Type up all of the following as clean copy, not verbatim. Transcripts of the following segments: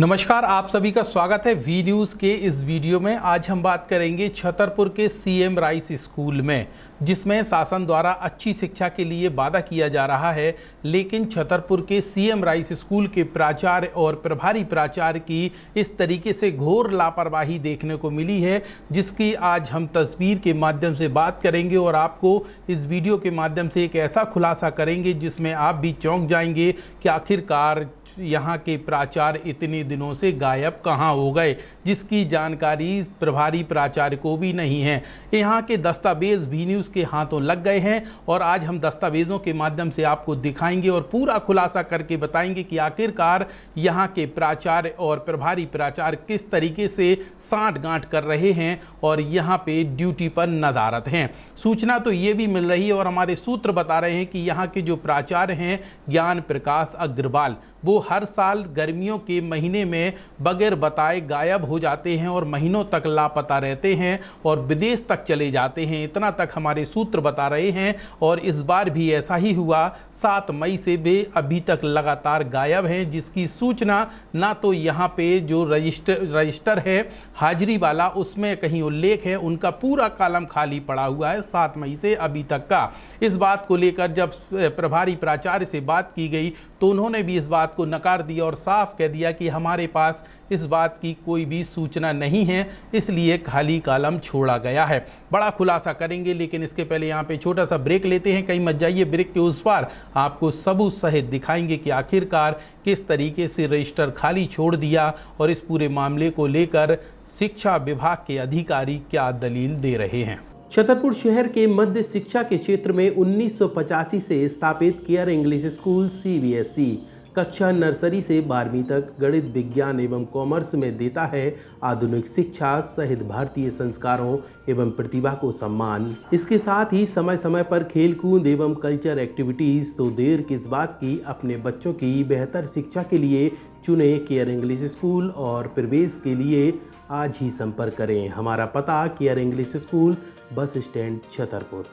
नमस्कार, आप सभी का स्वागत है वी न्यूज़ के इस वीडियो में। आज हम बात करेंगे छतरपुर के सीएम राइस स्कूल में, जिसमें शासन द्वारा अच्छी शिक्षा के लिए वादा किया जा रहा है, लेकिन छतरपुर के सीएम राइस स्कूल के प्राचार्य और प्रभारी प्राचार्य की इस तरीके से घोर लापरवाही देखने को मिली है, जिसकी आज हम तस्वीर के माध्यम से बात करेंगे और आपको इस वीडियो के माध्यम से एक ऐसा खुलासा करेंगे जिसमें आप भी चौंक जाएंगे कि आखिरकार यहाँ के प्राचार्य इतने दिनों से गायब कहाँ हो गए, जिसकी जानकारी प्रभारी प्राचार्य को भी नहीं है। यहाँ के दस्तावेज वी न्यूज़ के हाथों लग गए हैं और आज हम दस्तावेजों के माध्यम से आपको दिखाएंगे और पूरा खुलासा करके बताएंगे कि आखिरकार यहाँ के प्राचार्य और प्रभारी प्राचार्य किस तरीके से साँठ-गाँठ कर रहे हैं और यहाँ पे ड्यूटी पर नदारत हैं। सूचना तो ये भी मिल रही है और हमारे सूत्र बता रहे हैं कि यहाँ के जो प्राचार्य हैं ज्ञान प्रकाश अग्रवाल, वो हर साल गर्मियों के महीने में बगैर बताए गायब हो जाते हैं और महीनों तक लापता रहते हैं और विदेश तक चले जाते हैं। इतना तक हमारे सूत्र बता रहे हैं और इस बार भी ऐसा ही हुआ। 7 मई से वे अभी तक लगातार गायब हैं, जिसकी सूचना ना तो यहाँ पे जो रजिस्टर है हाजिरी वाला, उसमें कहीं उल्लेख है। उनका पूरा कॉलम खाली पड़ा हुआ है 7 मई से अभी तक का। इस बात को लेकर जब प्रभारी प्राचार्य से बात की गई तो उन्होंने भी इस बात को नकार दिया और साफ कह दिया कि हमारे पास इस बात की कोई भी सूचना नहीं है, इसलिए खाली कॉलम छोड़ा गया है। बड़ा खुलासा करेंगे, लेकिन इसके पहले यहाँ पे छोटा सा ब्रेक लेते हैं। कहीं मत जाइए, ब्रेक के उस पार आपको सबूत सहित दिखाएंगे कि आखिरकार किस तरीके से रजिस्टर खाली छोड़ दिया और इस पूरे मामले को लेकर शिक्षा विभाग के अधिकारी क्या दलील दे रहे हैं। छतरपुर शहर के मध्य शिक्षा के क्षेत्र में 1985 से स्थापित केयर इंग्लिश स्कूल सीबीएसई कक्षा नर्सरी से 12वीं तक गणित, विज्ञान एवं कॉमर्स में देता है आधुनिक शिक्षा सहित भारतीय संस्कारों एवं प्रतिभा को सम्मान। इसके साथ ही समय समय पर खेल कूद एवं कल्चर एक्टिविटीज़। तो देर किस बात की, अपने बच्चों की बेहतर शिक्षा के लिए चुने केयर इंग्लिश स्कूल और प्रवेश के लिए आज ही संपर्क करें। हमारा पता care English school, bus stand, Chhatarpur.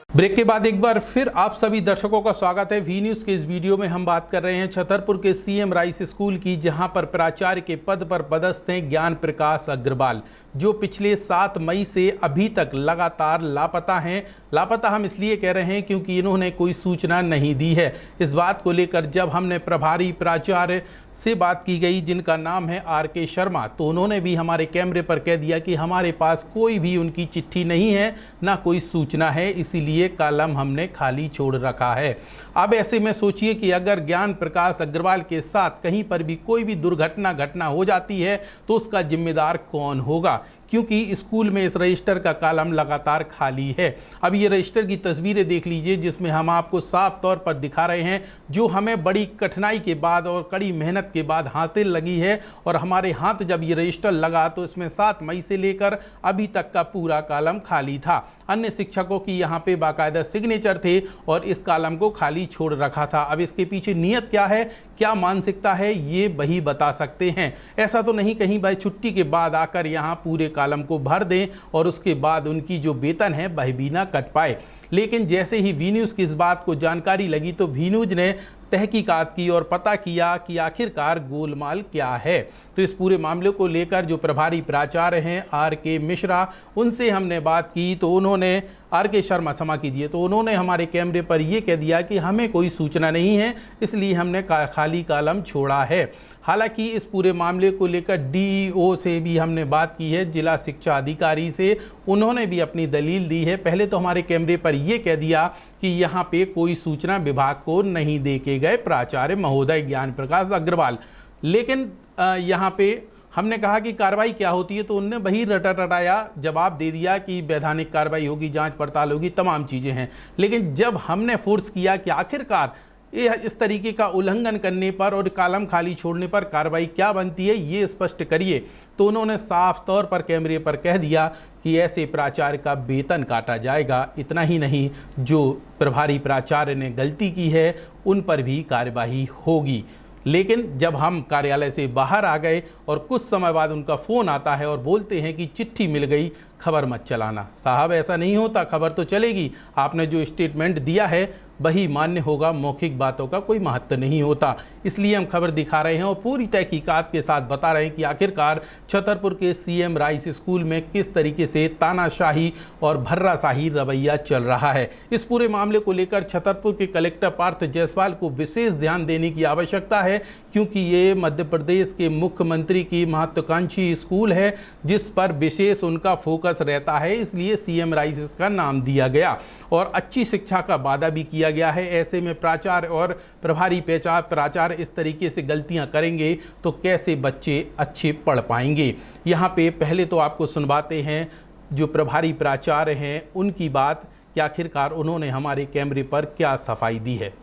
Break के बाद एक बार फिर आप सभी दर्शकों का स्वागत है वी न्यूज़ के इस वीडियो में। हम बात कर रहे हैं छतरपुर के सीएम राइस स्कूल की, जहां पर प्राचार्य के पद पर पदस्थ हैं ज्ञान प्रकाश अग्रवाल, जो पिछले 7 मई से अभी तक लगातार लापता हैं। लापता हम इसलिए कह रहे हैं क्योंकि इन्होंने कोई सूचना नहीं दी है। इस बात को लेकर जब हमने प्रभारी प्राचार्य से बात की गई, जिनका नाम है RK शर्मा, तो उन्होंने भी हमारे कैमरे पर कह दिया कि हमारे पास कोई भी उनकी चिट्ठी नहीं है, ना कोई सूचना है, इसीलिए कॉलम हमने खाली छोड़ रखा है। अब ऐसे में सोचिए कि अगर ज्ञान प्रकाश अग्रवाल के साथ कहीं पर भी कोई भी दुर्घटना हो जाती है तो उसका जिम्मेदार कौन होगा, क्योंकि स्कूल में इस रजिस्टर का कॉलम लगातार खाली है। अब ये रजिस्टर की तस्वीरें देख लीजिए, जिसमें हम आपको साफ तौर पर दिखा रहे हैं, जो हमें बड़ी कठिनाई के बाद और कड़ी मेहनत के बाद हाथे लगी है। और हमारे हाथ जब ये रजिस्टर लगा तो इसमें 7 मई से लेकर अभी तक का पूरा कॉलम खाली था। अन्य शिक्षकों की यहाँ पे बाकायदा सिग्नेचर थे और इस कॉलम को खाली छोड़ रखा था। अब इसके पीछे नियत क्या है, क्या मानसिकता है, ये वही बता सकते हैं। ऐसा तो नहीं कहीं भाई छुट्टी के बाद आकर यहाँ पूरे कॉलम को भर दें और उसके बाद उनकी जो वेतन है वह भी ना कट पाए। लेकिन जैसे ही वी न्यूज़ की इस बात को जानकारी लगी तो वी न्यूज़ ने तहकीकात की और पता किया कि आखिरकार गोलमाल क्या है। तो इस पूरे मामले को लेकर जो प्रभारी प्राचार्य हैं RK मिश्रा, उनसे हमने बात की तो उन्होंने RK शर्मा क्षमा कीजिए, तो उन्होंने हमारे कैमरे पर ये कह दिया कि हमें कोई सूचना नहीं है, इसलिए हमने खाली कॉलम छोड़ा है। हालांकि इस पूरे मामले को लेकर DEO से भी हमने बात की है, जिला शिक्षा अधिकारी से, उन्होंने भी अपनी दलील दी है। पहले तो हमारे कैमरे पर ये कह दिया कि यहाँ पे कोई सूचना विभाग को नहीं दे के गए प्राचार्य महोदय ज्ञान प्रकाश अग्रवाल। लेकिन यहाँ पे हमने कहा कि कार्रवाई क्या होती है, तो उनने वही रटाया जवाब दे दिया कि वैधानिक कार्रवाई होगी, जांच पड़ताल होगी, तमाम चीज़ें हैं। लेकिन जब हमने फोर्स किया कि आखिरकार इस तरीके का उल्लंघन करने पर और कॉलम खाली छोड़ने पर कार्रवाई क्या बनती है, ये स्पष्ट करिए, तो उन्होंने साफ तौर पर कैमरे पर कह दिया कि ऐसे प्राचार्य का वेतन काटा जाएगा। इतना ही नहीं, जो प्रभारी प्राचार्य ने गलती की है उन पर भी कार्यवाही होगी। लेकिन जब हम कार्यालय से बाहर आ गए और कुछ समय बाद उनका फ़ोन आता है और बोलते हैं कि चिट्ठी मिल गई, खबर मत चलाना। साहब ऐसा नहीं होता, खबर तो चलेगी। आपने जो स्टेटमेंट दिया है वही मान्य होगा, मौखिक बातों का कोई महत्व नहीं होता। इसलिए हम खबर दिखा रहे हैं और पूरी तहकीकात के साथ बता रहे हैं कि आखिरकार छतरपुर के सीएम राइस स्कूल में किस तरीके से तानाशाही और भर्राशाही रवैया चल रहा है। इस पूरे मामले को लेकर छतरपुर के कलेक्टर पार्थ जायसवाल को विशेष ध्यान देने की आवश्यकता है, क्योंकि ये मध्य प्रदेश के मुख्यमंत्री की महत्वाकांक्षी स्कूल है जिस पर विशेष उनका फोकस रहता है। इसलिए सीएम राइस इसका नाम दिया गया और अच्छी शिक्षा का वादा भी किया गया है। ऐसे में प्राचार्य और प्रभारी प्राचार्य इस तरीके से गलतियां करेंगे तो कैसे बच्चे अच्छे पढ़ पाएंगे। यहाँ पे पहले तो आपको सुनवाते हैं जो प्रभारी प्राचार्य हैं उनकी बात कि आखिरकार उन्होंने हमारे कैमरे पर क्या सफाई दी है।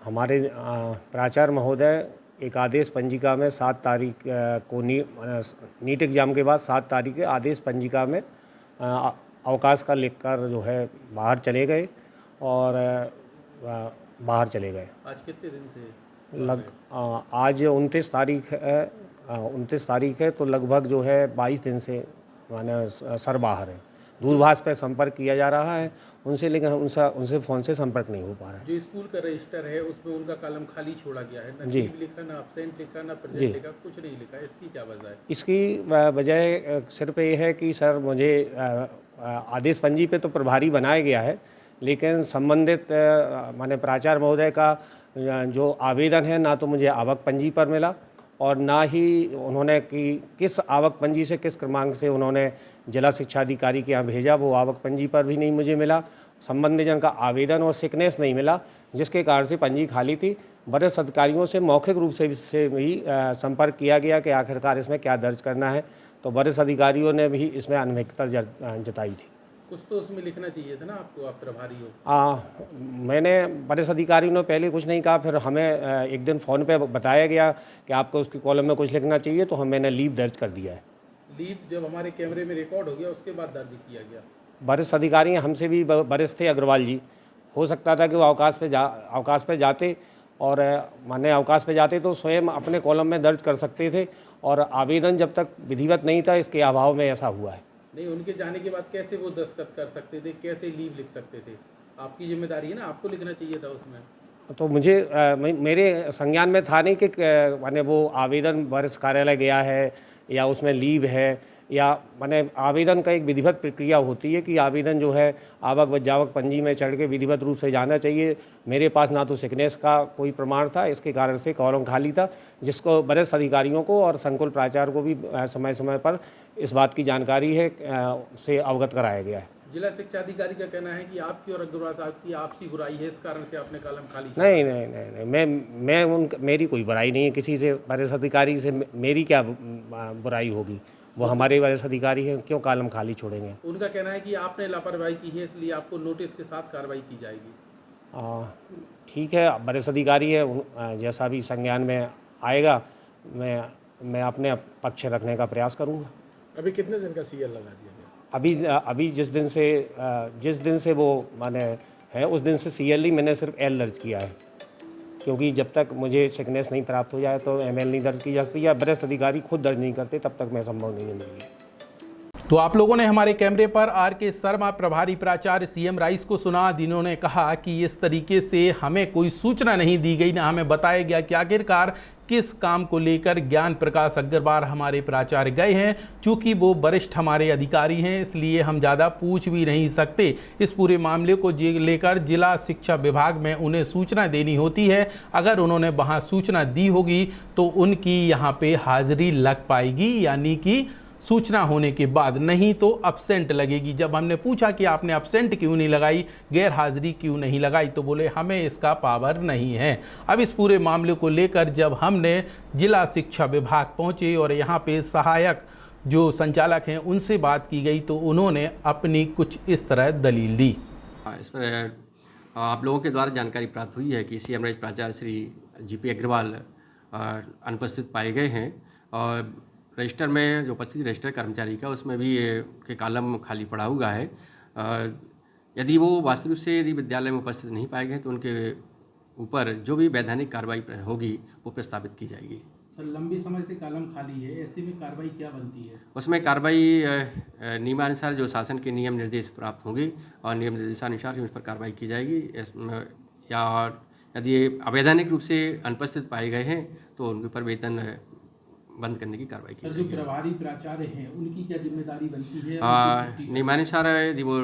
हमारे प्राचार्य महोदय एक आदेश पंजिका में 7 तारीख को नीट एग्ज़ाम के बाद 7 तारीख के आदेश पंजिका में अवकाश का लिखकर जो है बाहर चले गए और बाहर चले गए। आज कितने दिन से? आज 29 तारीख है, 29 तारीख है, तो लगभग जो है 22 दिन से माने सर बाहर है। दूरभाष पे संपर्क किया जा रहा है उनसे, लेकिन उनसे फ़ोन से संपर्क नहीं हो पा रहा है। जो स्कूल का रजिस्टर है उसमें उनका कॉलम खाली छोड़ा गया है, ना जी लीव लिखा, ना अब्सेंट लिखा, ना प्रेजेंट लिखा, कुछ नहीं लिखा। इसकी क्या वजह है? इसकी वजह सिर्फ ये है कि सर मुझे आदेश पंजी पे तो प्रभारी बनाया गया है, लेकिन संबंधित माने प्राचार्य महोदय का जो आवेदन है ना तो मुझे आवक पंजी पर मिला और ना ही उन्होंने कि किस आवक पंजी से किस क्रमांक से उन्होंने जिला शिक्षा अधिकारी के यहाँ भेजा, वो आवक पंजी पर भी नहीं मुझे मिला। संबंधित जन का आवेदन और सिकनेस नहीं मिला, जिसके कारण से पंजी खाली थी। वरिष्ठ अधिकारियों से मौखिक रूप से भी संपर्क किया गया कि आखिरकार इसमें क्या दर्ज करना है, तो वरिष्ठ अधिकारियों ने भी इसमें अनभिज्ञता जताई थी। कुछ तो उसमें लिखना चाहिए था ना आपको, आप प्रभारी हो। मैंने वरिष्ठ अधिकारियों ने पहले कुछ नहीं कहा, फिर हमें एक दिन फ़ोन पे बताया गया कि आपको उसकी कॉलम में कुछ लिखना चाहिए, तो मैंने लीव दर्ज कर दिया है। लीव जब हमारे कैमरे में रिकॉर्ड हो गया उसके बाद दर्ज किया गया। वरिष्ठ अधिकारी हमसे भी वरिष्ठ थे अग्रवाल जी, हो सकता था कि वो अवकाश पे जाते और माने अवकाश पे जाते तो स्वयं अपने कॉलम में दर्ज कर सकते थे, और आवेदन जब तक विधिवत नहीं था इसके अभाव में ऐसा हुआ है। नहीं, उनके जाने के बाद कैसे वो दस्तखत कर सकते थे, कैसे लीव लिख सकते थे? आपकी जिम्मेदारी है ना, आपको लिखना चाहिए था उसमें। तो मुझे मेरे संज्ञान में था नहीं कि माने वो आवेदन वरिष्ठ कार्यालय गया है या उसमें लीव है, या माने आवेदन का एक विधिवत प्रक्रिया होती है कि आवेदन जो है आवक व जावक पंजी में चढ़ के विधिवत रूप से जाना चाहिए। मेरे पास ना तो सिकनेस का कोई प्रमाण था, इसके कारण से कॉलम खाली था, जिसको वरिष्ठ अधिकारियों को और संकुल प्राचार्य को भी समय समय पर इस बात की जानकारी है से अवगत कराया गया है। जिला शिक्षा अधिकारी का कहना है कि आपकी और अग्रवाल साहब की आपसी बुराई है, इस कारण से आपने कॉलम खाली। नहीं, मेरी कोई बुराई नहीं है किसी से, वरिष्ठ अधिकारी से मेरी क्या बुराई होगी, वो हमारे वरिष्ठ अधिकारी हैं, क्यों कॉलम खाली छोड़ेंगे। उनका कहना है कि आपने लापरवाही की है, इसलिए आपको नोटिस के साथ कार्रवाई की जाएगी। ठीक है, वरिष्ठ अधिकारी है, जैसा भी संज्ञान में आएगा मैं अपने पक्ष रखने का प्रयास करूँगा। अभी कितने दिन का सीएल लगा दिया गया? अभी जिस दिन से वो माने है उस दिन से सीएल ही मैंने सिर्फ एल दर्ज किया है, क्योंकि जब तक मुझे सिकनेस नहीं प्राप्त हो जाए तो एमएल नहीं दर्ज की जा सकती, या वरिष्ठ अधिकारी खुद दर्ज नहीं करते तब तक मैं संभव नहीं है। तो आप लोगों ने हमारे कैमरे पर आर.के. शर्मा प्रभारी प्राचार्य सीएम राइस को सुना, जिन्होंने कहा कि इस तरीके से हमें कोई सूचना नहीं दी गई, ना हमें बताया गया कि आखिरकार किस काम को लेकर ज्ञान प्रकाश अग्रवाल हमारे प्राचार्य गए हैं। चूंकि वो वरिष्ठ हमारे अधिकारी हैं, इसलिए हम ज़्यादा पूछ भी नहीं सकते। इस पूरे मामले को लेकर जिला शिक्षा विभाग में उन्हें सूचना देनी होती है। अगर उन्होंने वहाँ सूचना दी होगी तो उनकी यहाँ पे हाजिरी लग पाएगी, यानी कि सूचना होने के बाद, नहीं तो अब्सेंट लगेगी। जब हमने पूछा कि आपने अब्सेंट क्यों नहीं लगाई, गैर हाजिरी क्यों नहीं लगाई, तो बोले हमें इसका पावर नहीं है। अब इस पूरे मामले को लेकर जब हमने जिला शिक्षा विभाग पहुंचे और यहाँ पे सहायक जो संचालक हैं उनसे बात की गई, तो उन्होंने अपनी कुछ इस तरह दलील दी। इस पर आप लोगों के द्वारा जानकारी प्राप्त हुई है कि सीएम राइस प्राचार्य श्री जीपी अग्रवाल अनुपस्थित पाए गए हैं, और रजिस्टर में जो उपस्थित रजिस्टर कर्मचारी का उसमें भी के कॉलम खाली पड़ा हुआ है। यदि वो वास्तविक से यदि विद्यालय में उपस्थित नहीं पाए गए तो उनके ऊपर जो भी वैधानिक कार्रवाई होगी वो प्रस्तावित की जाएगी। सर, लंबी समय से कॉलम खाली है, ऐसे में कार्रवाई क्या बनती है? उसमें कार्रवाई नियमानुसार जो शासन के नियम निर्देश प्राप्त होंगे और नियम निर्देशानुसार उस पर कार्रवाई की जाएगी। इसमें या यदि अवैधानिक रूप से अनुपस्थित पाए गए हैं तो उनके ऊपर वेतन बंद करने की कार्रवाई की सर, जो प्रभारी प्राचार्य हैं उनकी क्या जिम्मेदारी बनती है? नियमानुसार यदि वो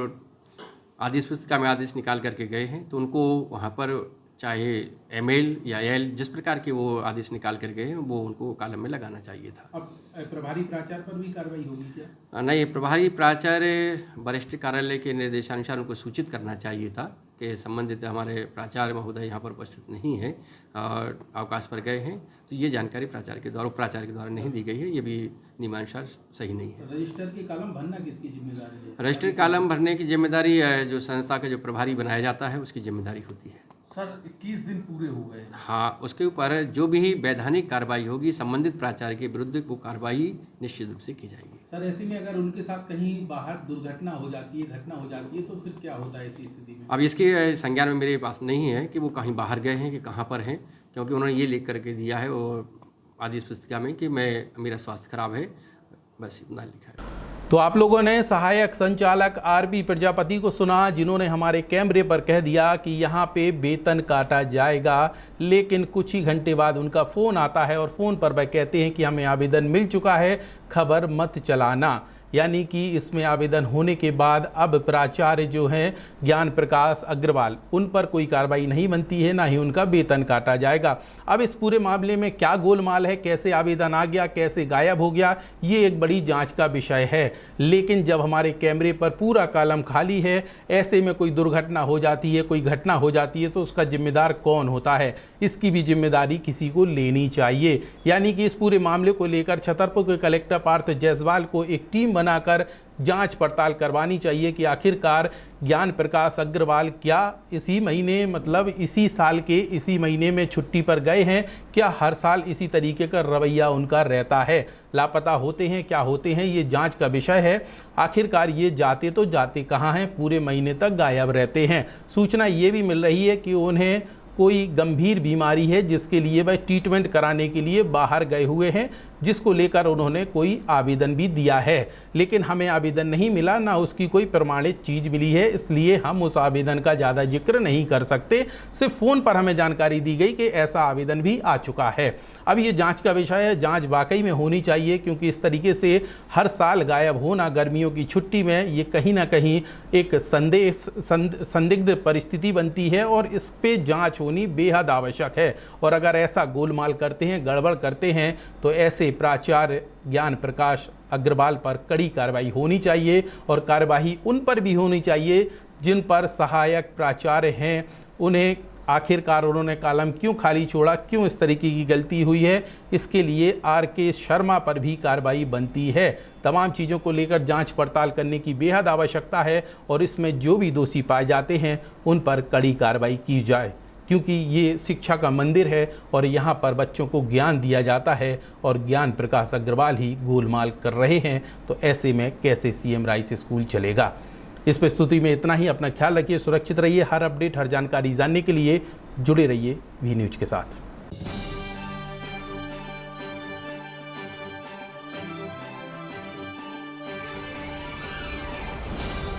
आदेश पुस्तिका में आदेश निकाल करके गए हैं तो उनको वहाँ पर चाहे ML या AL जिस प्रकार के वो आदेश निकाल कर गए हैं वो उनको कॉलम में लगाना चाहिए था। अब प्रभारी प्राचार्य पर भी कार्रवाई होगी क्या? नहीं, प्रभारी प्राचार्य वरिष्ठ कार्यालय के निर्देशानुसार उनको सूचित करना चाहिए था कि संबंधित हमारे प्राचार्य महोदय यहाँ पर उपस्थित नहीं है और अवकाश पर गए हैं, तो ये जानकारी प्राचार्य के द्वारा प्राचार्य के द्वारा नहीं दी गई है। ये भी नियमानुसार सही नहीं है। रजिस्टर के कॉलम भरना किसकी जिम्मेदारी है? रजिस्टर कॉलम भरने की जिम्मेदारी जो संस्था का जो प्रभारी बनाया जाता है उसकी जिम्मेदारी होती है। सर, 21 दिन पूरे हो गए। हाँ, उसके ऊपर जो भी वैधानिक कार्रवाई होगी संबंधित प्राचार्य के विरुद्ध वो कार्रवाई निश्चित रूप से की जाएगी। सर, ऐसे में अगर उनके साथ कहीं बाहर दुर्घटना हो जाती है, घटना हो जाती है, तो फिर क्या होता है ऐसी स्थिति में? अब इसके संज्ञान में मेरे पास नहीं है कि वो कहीं बाहर गए हैं कि कहाँ पर हैं, क्योंकि उन्होंने ये लिख करके दिया है वो आदेश पुस्तिका में कि मेरा स्वास्थ्य खराब है, बस इतना लिखा है। तो आप लोगों ने सहायक संचालक RP प्रजापति को सुना, जिन्होंने हमारे कैमरे पर कह दिया कि यहाँ पे वेतन काटा जाएगा, लेकिन कुछ ही घंटे बाद उनका फ़ोन आता है और फ़ोन पर वह कहते हैं कि हमें आवेदन मिल चुका है, खबर मत चलाना। यानी कि इसमें आवेदन होने के बाद अब प्राचार्य जो हैं ज्ञान प्रकाश अग्रवाल, उन पर कोई कार्रवाई नहीं बनती है, ना ही उनका वेतन काटा जाएगा। अब इस पूरे मामले में क्या गोलमाल है, कैसे आवेदन आ गया, कैसे गायब हो गया, ये एक बड़ी जांच का विषय है। लेकिन जब हमारे कैमरे पर पूरा कॉलम खाली है, ऐसे में कोई दुर्घटना हो जाती है, कोई घटना हो जाती है, तो उसका जिम्मेदार कौन होता है? इसकी भी जिम्मेदारी किसी को लेनी चाहिए। यानी कि इस पूरे मामले को लेकर छतरपुर के कलेक्टर पार्थ जायसवाल को एक टीम बनाकर जांच पड़ताल करवानी चाहिए कि आखिरकार ज्ञान प्रकाश अग्रवाल क्या इसी महीने, मतलब इसी साल के इसी महीने में छुट्टी पर गए हैं? क्या हर साल इसी तरीके का रवैया उनका रहता है? लापता होते हैं, क्या होते हैं, ये जांच का विषय है। आखिरकार ये जाते तो जाते कहाँ हैं, पूरे महीने तक गायब रहते हैं। सूचना ये भी मिल रही है कि उन्हें कोई गंभीर बीमारी है जिसके लिए वह ट्रीटमेंट कराने के लिए बाहर गए हुए हैं, जिसको लेकर उन्होंने कोई आवेदन भी दिया है, लेकिन हमें आवेदन नहीं मिला, ना उसकी कोई प्रमाणित चीज़ मिली है, इसलिए हम उस आवेदन का ज़्यादा जिक्र नहीं कर सकते। सिर्फ फ़ोन पर हमें जानकारी दी गई कि ऐसा आवेदन भी आ चुका है। अब ये जांच का विषय है, जांच वाकई में होनी चाहिए, क्योंकि इस तरीके से हर साल गायब होना गर्मियों की छुट्टी में ये कहीं ना कहीं एक संदिग्ध परिस्थिति बनती है और इस पे जांच होनी बेहद आवश्यक है। और अगर ऐसा गोलमाल करते हैं, गड़बड़ करते हैं, तो ऐसे प्राचार्य ज्ञान प्रकाश अग्रवाल पर कड़ी कार्रवाई होनी चाहिए और कार्रवाई उन पर भी होनी चाहिए जिन पर सहायक प्राचार्य हैं। उन्हें आखिरकार उन्होंने कॉलम क्यों खाली छोड़ा, क्यों इस तरीके की गलती हुई है, इसके लिए RK शर्मा पर भी कार्रवाई बनती है। तमाम चीज़ों को लेकर जांच पड़ताल करने की बेहद आवश्यकता है और इसमें जो भी दोषी पाए जाते हैं उन पर कड़ी कार्रवाई की जाए, क्योंकि ये शिक्षा का मंदिर है और यहाँ पर बच्चों को ज्ञान दिया जाता है और ज्ञान प्रकाश अग्रवाल ही गोलमाल कर रहे हैं, तो ऐसे में कैसे CM राइस स्कूल चलेगा। इस प्रस्तुति में इतना ही। अपना ख्याल रखिए, सुरक्षित रहिए। हर अपडेट, हर जानकारी जानने के लिए जुड़े रहिए V न्यूज़ के साथ।